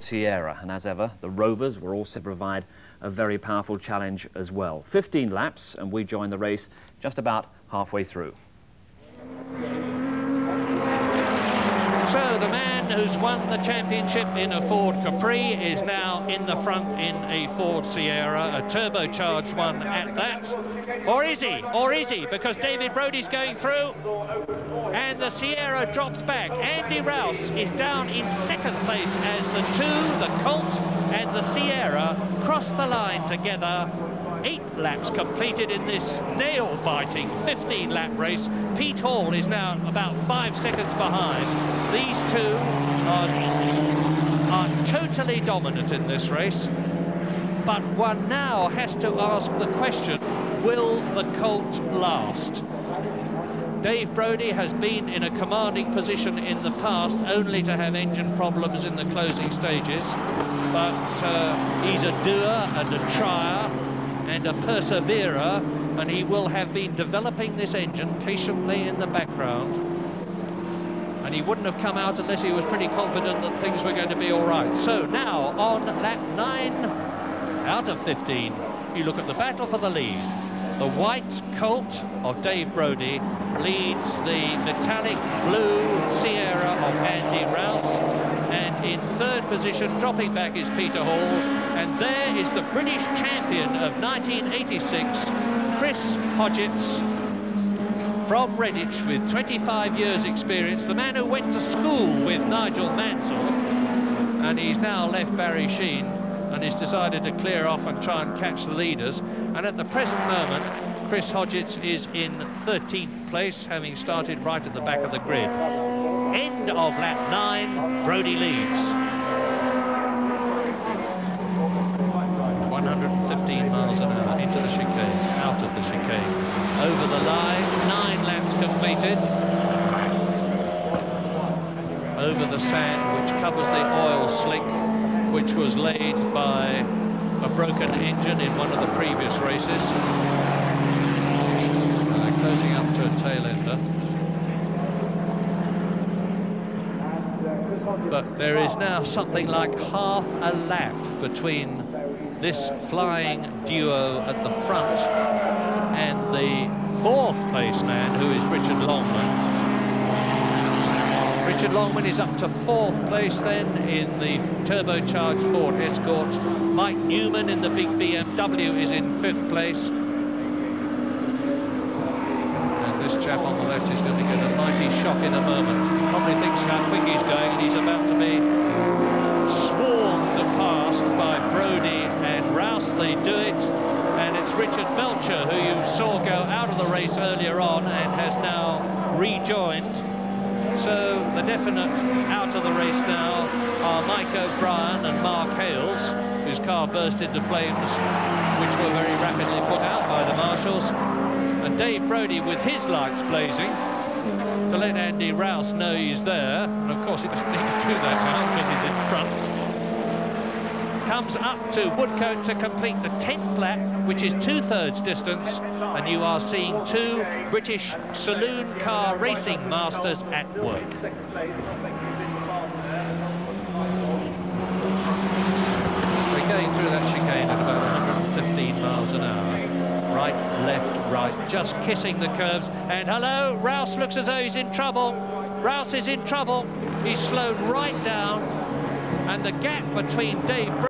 Sierra, and as ever, the Rovers will also provide a very powerful challenge as well. 15 laps, and we join the race just about halfway through. So the man who's won the championship in a Ford Capri is now in the front in a Ford Sierra, a turbocharged one at that. Or is he? Or is he? Because David Brody's going through, and the Sierra drops back. Andy Rouse is down in second place as the two, the Colt and the Sierra, cross the line together. 8 laps completed in this nail-biting 15-lap race. Pete Hall is now about 5 seconds behind. These two are totally dominant in this race, but one now has to ask the question, will the Colt last? Dave Brody has been in a commanding position in the past, only to have engine problems in the closing stages, but he's a doer and a trier and a perseverer, and he will have been developing this engine patiently in the background, and he wouldn't have come out unless he was pretty confident that things were going to be all right. So now on lap 9 out of 15, you look at the battle for the lead. The white Colt of Dave Brody leads the metallic blue Sierra of Andy Rouse, and in third position, dropping back, is Peter Hall, and there is the British champion of 1986, Chris Hodgetts, from Redditch, with 25 years experience, the man who went to school with Nigel Mansell, and he's now left Barry Sheene and he's decided to clear off and try and catch the leaders. And at the present moment, Chris Hodgetts is in 13th place, having started right at the back of the grid. End of lap 9, Brody leads. 115 miles an hour into the chicane, out of the chicane, over the line, 9 laps completed. Over the sand which covers the oil slick, which was laid by a broken engine in one of the previous races. Closing up to a tail-ender. But there is now something like half a lap between this flying duo at the front and the 4th place man, who is Richard Longman. Richard Longman is up to 4th place then in the turbocharged Ford Escort. Mike Newman in the big BMW is in 5th place. And this chap on the left is going to get a mighty shock in a moment. He probably thinks how quick he's going, and he's about to be swarmed past by Brody and Rouse. They do it, and it's Richard Belcher, who you saw go out of the race earlier on and has now rejoined. So the definite out of the race now are Mike O'Brien and Mark Hales, whose car burst into flames, which were very rapidly put out by the marshals. And Dave Brody with his lights blazing to let Andy Rouse know he's there. And of course he doesn't need to do that now because he's in front. Comes up to Woodcote to complete the 10th lap, which is 2/3 distance, and you are seeing 2 British saloon car racing masters at work. We're going through that chicane at about 115 miles an hour. Right, left, right, just kissing the curves. And hello, Rouse looks as though he's in trouble. Rouse is in trouble. He's slowed right down, and the gap between Dave